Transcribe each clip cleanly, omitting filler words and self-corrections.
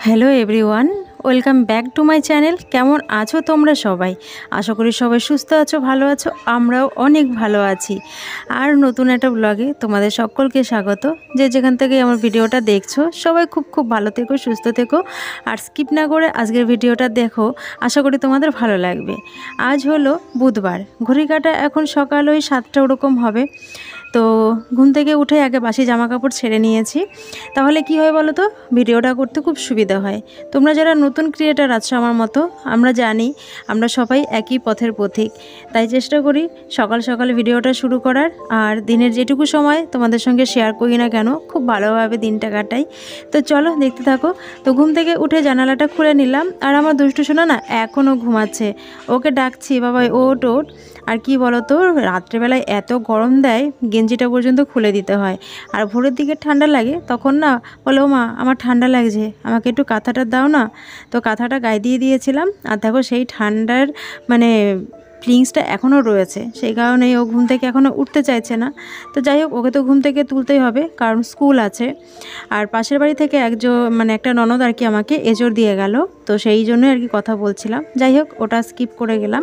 Hello everyone, welcome back to my channel. কেমন আছো তোমরা সবাই? আশা করি সবাই সুস্থ আছো, ভালো আছো। আমরাও অনেক ভালো আছি। আর নতুন একটা ব্লগে তোমাদের সকলকে স্বাগত। যে যেখান থেকে আমার ভিডিওটা দেখছো সবাই খুব খুব ভালো থেকো, সুস্থ থেকো। আর স্কিপ না করে আজকের ভিডিওটা দেখো, আশা করি তোমাদের ভালো লাগবে। আজ হলো বুধবার, ঘড়ি কাটা এখন সকাল ওই 7টা ওরকম হবে। তো ঘুম থেকে উঠে আগে বাসি জামা কাপড় ছেড়ে নিয়েছি। তাহলে কি হয় বলো তো, ভিডিওটা করতে খুব সুবিধা হয়। তোমরা যারা নতুন ক্রিয়েটার আছো আমার মতো, আমরা জানি আমরা সবাই একই পথের পথিক। তাই চেষ্টা করি সকাল সকাল ভিডিওটা শুরু করার, আর দিনের যেটুকু সময় তোমাদের সঙ্গে শেয়ার করি না কেন খুব ভালোভাবে দিনটা কাটাই। তো চলো দেখতে থাকো। তো ঘুম থেকে উঠে জানালাটা খুলে নিলাম, আর আমার দুষ্টু সোনা না এখনও ঘুমাচ্ছে। ওকে ডাকছি, বাবা ওঠ ওঠ। আর কি বলো তো, রাত্রেবেলায় এত গরম দেয়, গেঞ্জিটা পর্যন্ত খুলে দিতে হয়। আর ভোরের দিকে ঠান্ডা লাগে, তখন না বলে ও মা আমার ঠান্ডা লাগছে, আমাকে একটু কাঁথাটা দাও না। তো কাঁথাটা গায়ে দিয়ে দিয়েছিলাম, আর দেখো সেই ঠান্ডার মানে ফিলিংসটা এখনও রয়েছে। সেই কারণেই ও ঘুম থেকে এখনও উঠতে চাইছে না। তো যাই হোক, ওকে তো ঘুম থেকে তুলতেই হবে, কারণ স্কুল আছে। আর পাশের বাড়ি থেকে একটা ননদ আর কি আমাকে এজোর দিয়ে গেল, তো সেই জন্যই আর কি কথা বলছিলাম। যাই হোক, ওটা স্কিপ করে গেলাম।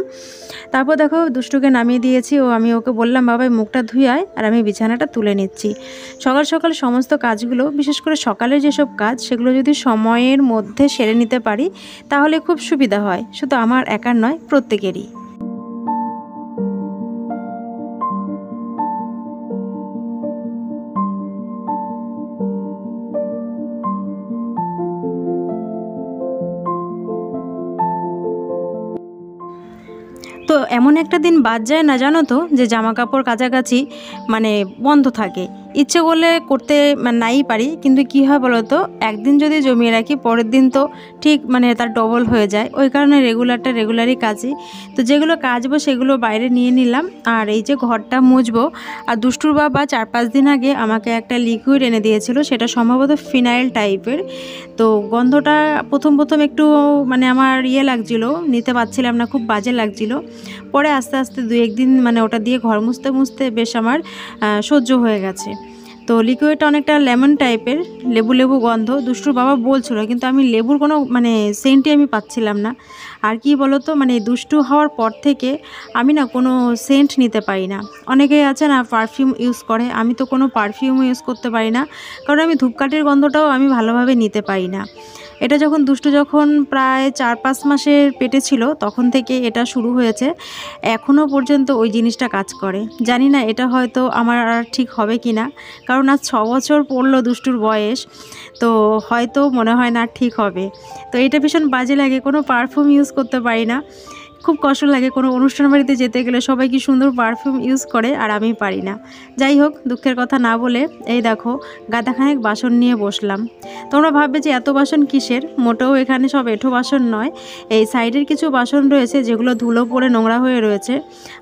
তারপর দেখো দুষ্টুকে নামিয়ে দিয়েছি, আমি ওকে বললাম বাবা মুখটা ধুয়ে আয়, আর আমি বিছানাটা তুলে নিচ্ছি। সকাল সকাল সমস্ত কাজগুলো, বিশেষ করে সকালের যেসব কাজ, সেগুলো যদি সময়ের মধ্যে সেরে নিতে পারি তাহলে খুব সুবিধা হয়, শুধু আমার একার নয়, প্রত্যেকেরই। তো এমন একটা দিন বাদ যায় না জানো তো, যে জামা কাপড় কাচাকাচি বন্ধ থাকে। ইচ্ছে করলে করতে নাই পারি, কিন্তু কি হয় বলো তো, একদিন যদি জমিয়ে রাখি পরের দিন তো ঠিক তার ডবল হয়ে যায়। ওই কারণে রেগুলারই কাচি। তো যেগুলো কাচবো সেগুলো বাইরে নিয়ে নিলাম, আর এই যে ঘরটা মুছবো। আর দুষ্টুর বাবা 4-5 দিন আগে আমাকে একটা লিকুইড এনে দিয়েছিল, সেটা সম্ভবত ফিনাইল টাইপের। তো গন্ধটা প্রথম একটু আমার লাগছিল, নিতে পারছিলাম না, খুব বাজে লাগছিল। পরে আস্তে আস্তে 2-1 দিন ওটা দিয়ে ঘর মুছতে মুছতে বেশ আমার সহ্য হয়ে গেছে। তো লিকুইডটা অনেকটা লেমন টাইপের, লেবু লেবু গন্ধ। দুষ্টুর বাবা বলছিল, কিন্তু আমি লেবুর কোনো সেন্টই আমি পাচ্ছিলাম না। আর কি বলো তো, দুষ্টু হওয়ার পর থেকে আমি না কোনো সেন্ট নিতে পারি না। অনেকেই আছে না পারফিউম ইউজ করে, আমি তো কোনো পারফিউম ইউজ করতে পারি না, কারণ আমি ধূপকাঠির গন্ধটাও আমি ভালোভাবে নিতে পারি না। এটা দুষ্টু যখন প্রায় 4-5 মাসের পেটে ছিল, তখন থেকে এটা শুরু হয়েছে। এখনও পর্যন্ত ওই জিনিসটা কাজ করে। জানি না এটা হয়তো আমার আর ঠিক হবে কি না, কারণ আজ 6 বছর পড়লো দুষ্টুর বয়স। তো হয়তো মনে হয় না ঠিক হবে। তো এটা ভীষণ বাজে লাগে, কোনো পারফিউম ইউজ করতে পারি না। খুব কষ্ট লাগে, কোনো অনুষ্ঠান বাড়িতে যেতে গেলে সবাই কি সুন্দর পারফিউম ইউজ করে, আর আমি পারি না। যাই হোক, দুঃখের কথা না বলে এই দেখো গাদাখানেক বাসন নিয়ে বসলাম। তোমরা ভাববে যে এত বাসন কিসের, মোটেও এখানে সব এঁঠো বাসন নয়। এই সাইডের কিছু বাসন রয়েছে যেগুলো ধুলো পড়ে নোংরা হয়ে রয়েছে।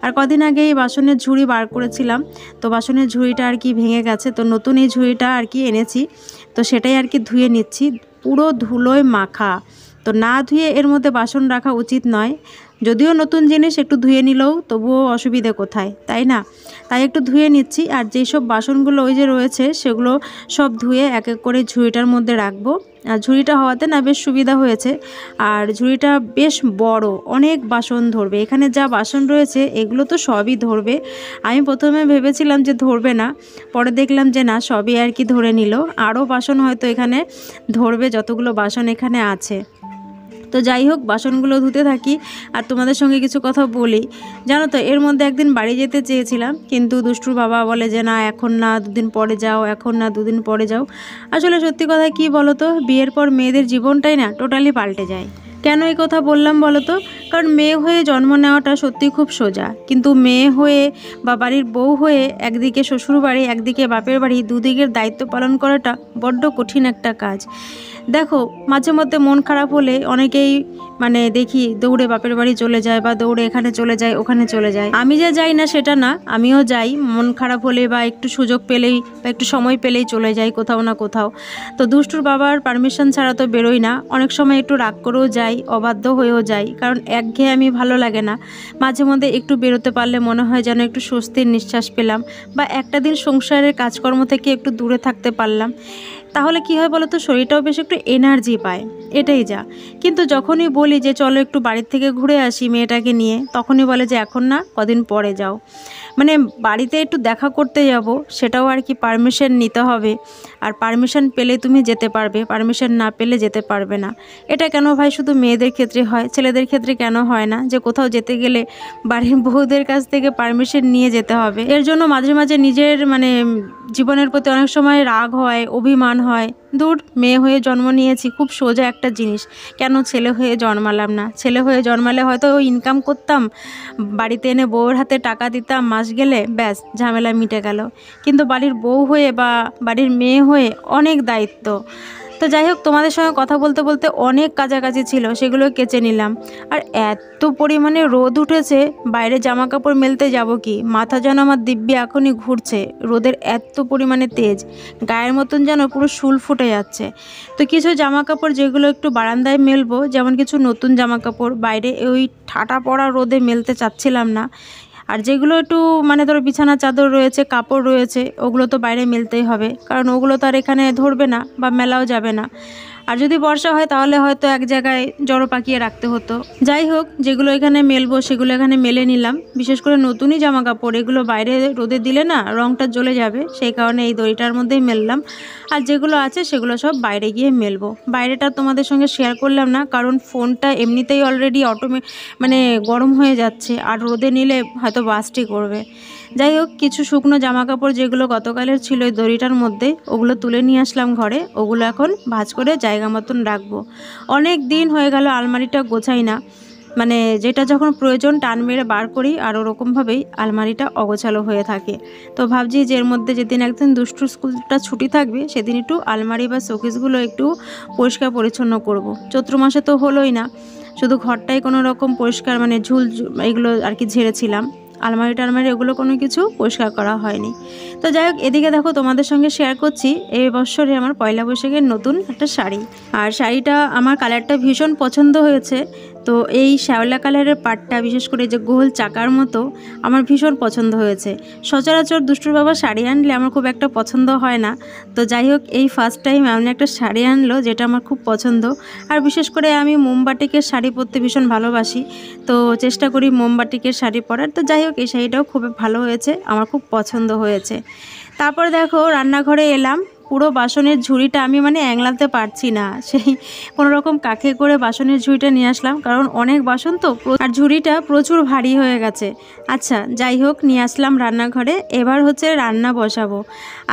আর কদিন আগে এই বাসনের ঝুড়ি বার করেছিলাম, তো বাসনের ঝুড়িটা আর কি ভেঙে গেছে, তো নতুন এই ঝুড়িটা আর কি এনেছি। তো সেটাই আর কি ধুয়ে নিচ্ছি, পুরো ধুলোয় মাখা। তো না ধুয়ে এর মধ্যে বাসন রাখা উচিত নয়। যদিও নতুন জিনিস একটু ধুয়ে নিলেও তবুও অসুবিধে কোথায়, তাই না? তাই একটু ধুয়ে নিচ্ছি। আর যেই সব বাসনগুলো ওই যে রয়েছে সেগুলো সব ধুয়ে এক এক করে ঝুড়িটার মধ্যে রাখবো। আর ঝুড়িটা হওয়াতে না বেশ সুবিধা হয়েছে। আর ঝুড়িটা বেশ বড়, অনেক বাসন ধরবে। এখানে যা বাসন রয়েছে এগুলো তো সবই ধরবে। আমি প্রথমে ভেবেছিলাম যে ধরবে না, পরে দেখলাম যে না, সবই আর কি ধরে নিল। আরও বাসন হয়তো এখানে ধরবে, যতগুলো বাসন এখানে আছে। তো যাই হোক, বাসনগুলো ধুতে থাকি আর তোমাদের সঙ্গে কিছু কথা বলি। জানো তো, এর মধ্যে একদিন বাড়ি যেতে চেয়েছিলাম, কিন্তু দুষ্টুর বাবা বলে যে না এখন না, 2 দিন পরে যাও, এখন না 2 দিন পরে যাও। আসলে সত্যি কথা কি বলো তো, বিয়ের পর মেয়েদের জীবনটাই না টোটালি পাল্টে যায়। কেন এই কথা বললাম বলো তো, কারণ মেয়ে হয়ে জন্ম নেওয়াটা সত্যি খুব সোজা, কিন্তু মেয়ে হয়ে বা বাড়ির বউ হয়ে একদিকে শ্বশুর বাড়ি একদিকে বাপের বাড়ি, দুদিকের দায়িত্ব পালন করাটা বড্ড কঠিন একটা কাজ। দেখো, মাঝে মধ্যে মন খারাপ হলে অনেকেই দেখি দৌড়ে বাপের বাড়ি চলে যায়, বা দৌড়ে এখানে চলে যায় ওখানে চলে যায়। আমি যে যাই না সেটা না, আমিও যাই মন খারাপ হলে, বা একটু সুযোগ পেলেই বা একটু সময় পেলেই চলে যাই কোথাও না কোথাও। তো দুষ্টুর বাবার পারমিশন ছাড়া তো বেরোই না। অনেক সময় একটু রাগ করেও যাই, অবাধ্য হয়েও যাই, কারণ একঘেয়ে আমি ভালো লাগে না। মাঝে মধ্যে একটু বেরোতে পারলে মনে হয় যেন একটু স্বস্তির নিঃশ্বাস পেলাম, বা একটা দিন সংসারের কাজকর্ম থেকে একটু দূরে থাকতে পারলাম। তাহলে কি হয় বলো তো, শরীরটাও বেশ একটু এনার্জি পায়, এটাই যা। কিন্তু যখনই বলি যে চলো একটু বাড়ির থেকে ঘুরে আসি মেয়েটাকে নিয়ে, তখনই বলে যে এখন না, কদিন পরে যাও। মানে বাড়িতে একটু দেখা করতে যাব, সেটাও আর কি পারমিশন নিতে হবে, আর পারমিশন পেলে তুমি যেতে পারবে, পারমিশন না পেলে যেতে পারবে না। এটা কেন ভাই শুধু মেয়েদের ক্ষেত্রে হয়, ছেলেদের ক্ষেত্রে কেন হয় না, যে কোথাও যেতে গেলে বাড়ির বউদের কাছ থেকে পারমিশন নিয়ে যেতে হবে? এর জন্য মাঝে মাঝে নিজের মানে জীবনের প্রতি অনেক সময় রাগ হয়, অভিমান হয়। দূর, মেয়ে হয়ে জন্ম নিয়েছি, খুব সোজা একটা জিনিস, কেন ছেলে হয়ে জন্মালাম না? ছেলে হয়ে জন্মালে হয়তো ইনকাম করতাম, বাড়িতে এনে বউয়ের হাতে টাকা দিতাম, মাস গেলে ব্যাস ঝামেলা মিটে গেল। কিন্তু বাড়ির বউ হয়ে বা বাড়ির মেয়ে হয়ে অনেক দায়িত্ব। তো যাই হোক, তোমাদের সঙ্গে কথা বলতে বলতে অনেক কাছাকাছি ছিল, সেগুলো কেচে নিলাম। আর এত পরিমাণে রোদ উঠেছে, বাইরে জামা কাপড় মেলতে যাব কি, মাথা যেন আমার দিব্যি এখনই ঘুরছে, রোদের এত পরিমাণে তেজ, গায়ের মতন যেন পুরো শুল ফুটে যাচ্ছে। তো কিছু জামা কাপড় যেগুলো একটু বারান্দায় মেলবো, যেমন কিছু নতুন জামা কাপড়, বাইরে ওই ঠাটা পড়া রোদে মেলতে চাচ্ছিলাম না। আর যেগুলো একটু মানে ধরো বিছানা চাদর রয়েছে, কাপড় রয়েছে, ওগুলো তো বাইরে মেলতেই হবে, কারণ ওগুলো তো আর এখানে ধরবে না বা মেলাও যাবে না। আর যদি বর্ষা হয় তাহলে হয়তো এক জায়গায় জড়ো পাকিয়ে রাখতে হতো। যাই হোক, যেগুলো এখানে মেলবো সেগুলো এখানে মেলে নিলাম। বিশেষ করে নতুনই জামা কাপড়, এগুলো বাইরে রোদে দিলে না রঙটা জ্বলে যাবে, সেই কারণে এই দড়িটার মধ্যেই মেললাম। আর যেগুলো আছে সেগুলো সব বাইরে গিয়ে মেলবো। বাইরেটা তোমাদের সঙ্গে শেয়ার করলাম না, কারণ ফোনটা এমনিতেই অলরেডি মানে গরম হয়ে যাচ্ছে, আর রোদে নিলে হয়তো বাস্টই করবে। যাই হোক, কিছু শুকনো জামা কাপড় যেগুলো গতকালের ছিল এই দড়িটার মধ্যে, ওগুলো তুলে নিয়ে আসলাম ঘরে। ওগুলো এখন ভাঁজ করে জায়গা মতন রাখবো। অনেক দিন হয়ে গেল আলমারিটা গোছাই না, মানে যেটা যখন প্রয়োজন টান মেরে বার করি, আর ওরকমভাবেই আলমারিটা অগোছালো হয়ে থাকে। তো ভাবছি যে এর মধ্যে যেদিন একদিন দুষ্টুর স্কুলটা ছুটি থাকবে, সেদিন একটু আলমারি বা শোকেসগুলো একটু পরিষ্কার পরিচ্ছন্ন করব। চৈত্র মাসে তো হলোই না, শুধু ঘরটাই কোনো রকম পরিষ্কার মানে ঝুল এগুলো আর কি ঝেড়েছিলাম, আলমারি টালমারি ওগুলো কোনো কিছু পরিষ্কার করা হয়নি। তো যাই হোক, এদিকে দেখো তোমাদের সঙ্গে শেয়ার করছি এই বছরে আমার পয়লা বৈশাখের নতুন একটা শাড়ি। আর শাড়িটা আমার কালারটা ভীষণ পছন্দ হয়েছে। তো এই শ্যাওলা কালারের পাটটা, বিশেষ করে যে গোল চাকার মতো, আমার ভীষণ পছন্দ হয়েছে। সচরাচর দুষ্টুর বাবা শাড়ি আনলে আমার খুব একটা পছন্দ হয় না। তো যাই হোক, এই ফার্স্ট টাইম এমন একটা শাড়ি আনলো যেটা আমার খুব পছন্দ। আর বিশেষ করে আমি মোমবাটিকের শাড়ি পরতে ভীষণ ভালোবাসি, তো চেষ্টা করি মোমবাটিকের শাড়ি পরার। তো যাই হোক, এই শাড়িটাও খুব ভালো হয়েছে, আমার খুব পছন্দ হয়েছে। তারপর দেখো রান্নাঘরে এলাম, পুরো বাসনের ঝুড়িটা আমি মানে অ্যাংলাতে পারছি না, সেই কোনো রকম কাকে করে বাসনের ঝুড়িটা নিয়ে আসলাম, কারণ অনেক বাসন তো, আর ঝুড়িটা প্রচুর ভারী হয়ে গেছে। আচ্ছা যাই হোক, নিয়ে আসলাম রান্নাঘরে। এবার হচ্ছে রান্না বসাবো।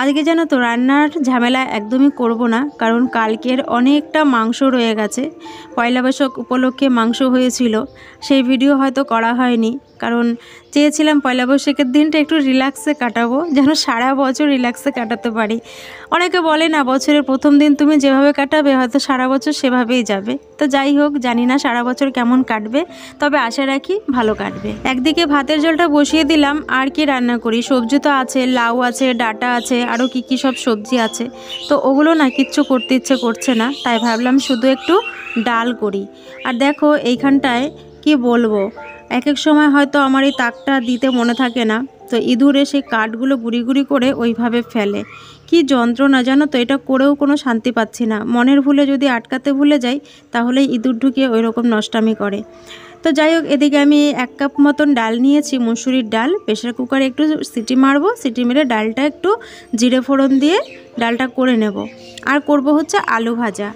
আজকে জানো তো রান্নার ঝামেলা একদমই করব না, কারণ কালকের অনেকটা মাংস রয়ে গেছে। পয়লা বৈশাখ উপলক্ষে মাংস হয়েছিল, সেই ভিডিও হয়তো করা হয়নি, কারণ চেয়েছিলাম পয়লা বৈশাখের দিনটা একটু রিল্যাক্সে কাটাবো, যেন সারা বছর রিল্যাক্সে কাটাতে পারি। অনেকে বলে না, বছরের প্রথম দিন তুমি যেভাবে কাটাবে হয়তো সারা বছর সেভাবেই যাবে। তো যাই হোক, জানি না সারা বছর কেমন কাটবে, তবে আশা রাখি ভালো কাটবে। একদিকে ভাতের জলটা বসিয়ে দিলাম, আর কি রান্না করি, সবজি তো আছে, লাউ আছে, ডাঁটা আছে, আরও কি সব সবজি আছে। তো ওগুলো না কিচ্ছু করতে ইচ্ছে করছে না, তাই ভাবলাম শুধু একটু ডাল করি। আর দেখো এইখানটায় কি বলবো, এক এক সময় হয়তো আমার এই তাকটা দিতে মনে থাকে না, তো ইঁদুরে সেই কাঠগুলো গুড়ি গুড়ি করে ওইভাবে ফেলে। কি যন্ত্রণা জানো তো, এটা করেও কোনো শান্তি পাচ্ছি না। মনের ভুলে যদি আটকাতে ভুলে যাই, তাহলে ইঁদুর ঢুকিয়ে ওই রকম নষ্টামি করে। তো যাই হোক, এদিকে আমি 1 কাপ মতন ডাল নিয়েছি, মুসুরির ডাল। প্রেশার কুকারে একটু সিটি মারবো, সিটি মেরে ডালটা একটু জিরে ফোড়ন দিয়ে ডালটা করে নেব। আর করব হচ্ছে আলু ভাজা।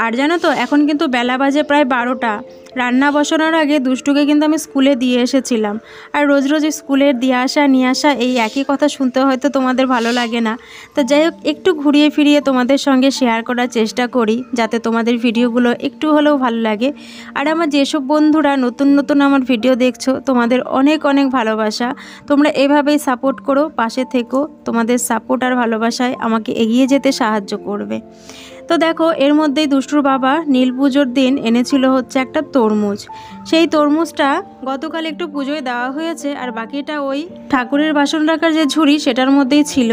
আর জানো তো এখন কিন্তু বেলা বাজে প্রায় 12টা। রান্না বসানোর আগে দুষ্টুকে কিন্তু আমি স্কুলে দিয়ে এসেছিলাম। আর রোজ রোজ স্কুলের দিয়ে আসা নিয়ে আসা এই একই কথা শুনতে হয়তো তোমাদের ভালো লাগে না। তো যাই হোক, একটু ঘুরিয়ে ফিরিয়ে তোমাদের সঙ্গে শেয়ার করার চেষ্টা করি, যাতে তোমাদের ভিডিওগুলো একটু হলেও ভালো লাগে। আর আমার যেসব বন্ধুরা নতুন নতুন আমার ভিডিও দেখছো, তোমাদের অনেক অনেক ভালোবাসা। তোমরা এভাবেই সাপোর্ট করো, পাশে থেকো। তোমাদের সাপোর্ট আর ভালোবাসায় আমাকে এগিয়ে যেতে সাহায্য করবে। তো দেখো, এর মধ্যেই দুষ্টুর বাবা নীল পুজোর দিন এনেছিল হচ্ছে একটা তরমুজ। সেই তরমুজটা গতকাল একটু পুজোয় দেওয়া হয়েছে, আর বাকিটা ওই ঠাকুরের বাসন রাখার যে ঝুড়ি সেটার মধ্যেই ছিল।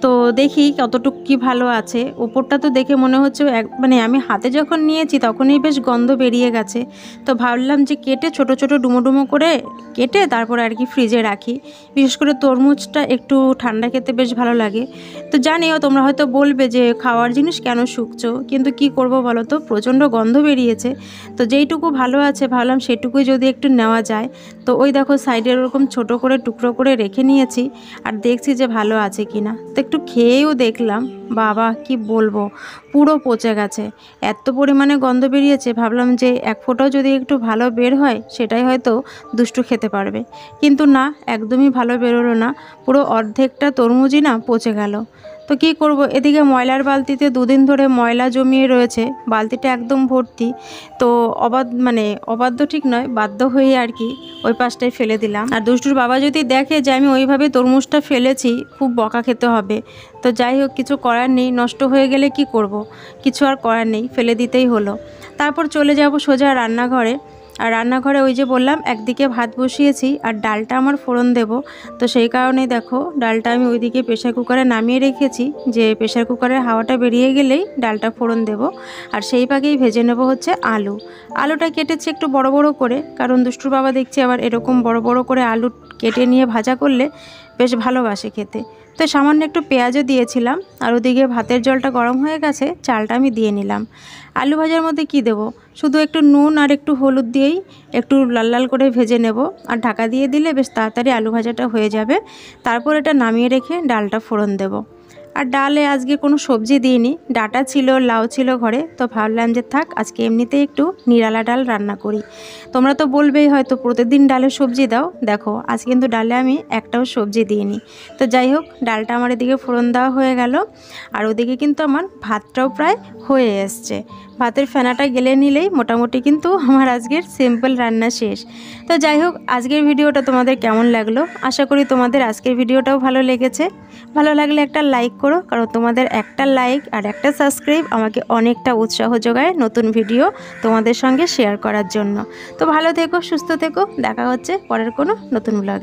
তো দেখি কতটুকু কি ভালো আছে। ওপরটা তো দেখে মনে হচ্ছে মানে আমি হাতে যখন নিয়েছি তখনই বেশ গন্ধ বেরিয়ে গেছে। তো ভাবলাম যে কেটে ছোট ছোট ডুমো ডুমো করে কেটে তারপর আর কি ফ্রিজে রাখি। বিশেষ করে তরমুজটা একটু ঠান্ডা খেতে বেশ ভালো লাগে। তো জানিও তোমরা হয়তো বলবে যে খাওয়ার জিনিস কেন শুকছো, কিন্তু কি করব বলো তো, প্রচণ্ড গন্ধ বেরিয়েছে। তো যেইটুকু ভালো আছে ভাবলাম সেটুকুই যদি একটু নেওয়া যায়। তো ওই দেখো সাইডে ওরকম ছোট করে টুকরো করে রেখে নিয়েছি, আর দেখছি যে ভালো আছে কিনা। তো একটু খেয়েও দেখলাম, বাবা কি বলবো, পুরো পচে গেছে, এত পরিমাণে গন্ধ বেরিয়েছে। ভাবলাম যে এক ফোঁটাও যদি একটু ভালো বের হয় সেটাই হয়তো দুষ্টু খেতে পারবে, কিন্তু না, একদমই ভালো বেরোলো না। পুরো অর্ধেকটা তরমুজই না পচে গেল। তো কী করব, এদিকে ময়লার বালতিতে দুদিন ধরে ময়লা জমিয়ে রয়েছে, বালতিটা একদম ভর্তি। তো অবাধ্য ঠিক নয়, বাধ্য হয়ে আর কি ওই পাশটায় ফেলে দিলাম। আর দুষ্টুর বাবা যদি দেখে যে আমি ওইভাবে তরমুজটা ফেলেছি, খুব বকা খেতে হবে। তো যাই হোক, কিছু করার নেই, নষ্ট হয়ে গেলে কি করব, কিছু আর করার নেই, ফেলে দিতেই হলো। তারপর চলে যাব সোজা রান্নাঘরে। আর রান্নাঘরে ওই যে বললাম একদিকে ভাত বসিয়েছি আর ডালটা আমার ফোড়ন দেব। তো সেই কারণেই দেখো ডালটা আমি ওইদিকে প্রেশার কুকারে নামিয়ে রেখেছি, যে প্রেশার কুকারের হাওয়াটা বেরিয়ে গেলেই ডালটা ফোড়ন দেব। আর সেই পাকেই ভেজে নেব হচ্ছে আলুটা কেটেছি একটু বড় বড় করে, কারণ দুষ্টুর বাবা দেখছি আবার এরকম বড় বড় করে আলু কেটে নিয়ে ভাজা করলে বেশ ভালোবাসে খেতে। তো সামান্য একটু পেঁয়াজও দিয়েছিলাম। আর ওদিকে ভাতের জলটা গরম হয়ে গেছে, চালটা আমি দিয়ে নিলাম। আলু ভাজার মধ্যে কি দেব, শুধু একটু নুন আর একটু হলুদ দিয়েই একটু লাল লাল করে ভেজে নেব, আর ঢাকা দিয়ে দিলে বেশ তাড়াতাড়ি আলু ভাজাটা হয়ে যাবে। তারপর এটা নামিয়ে রেখে ডালটা ফোড়ন দেব। আর ডালে আজকে কোনো সবজি দিইনি, ডাঁটা ছিল, লাউ ছিল ঘরে। তো ভাবলাম যে থাক, আজকে এমনিতেই একটু নিরালা ডাল রান্না করি। তোমরা তো বলবেই হয়তো প্রতিদিন ডালে সবজি দাও, দেখো আজ কিন্তু ডালে আমি একটাও সবজি দিইনি। তো যাই হোক, ডালটা আমার এদিকে ফোড়ন দেওয়া হয়ে গেল। আর ওদিকে কিন্তু আমার ভাতটাও প্রায় হয়ে এসছে। ভাতের ফেনাটা গেলে নিলেই মোটামুটি কিন্তু আমার আজকের সিম্পল রান্না শেষ। তো যাই হোক, আজকের ভিডিওটা তোমাদের কেমন লাগলো, আশা করি তোমাদের আজকের ভিডিওটাও ভালো লেগেছে। ভালো লাগলে একটা লাইক করো, কারণ তোমাদের একটা লাইক আর একটা সাবস্ক্রাইব আমাকে অনেকটা উৎসাহ যোগায় নতুন ভিডিও তোমাদের সঙ্গে শেয়ার করার জন্য। তো ভালো থেকো, সুস্থ থেকো, দেখা হচ্ছে পরের কোনো নতুন ব্লগে।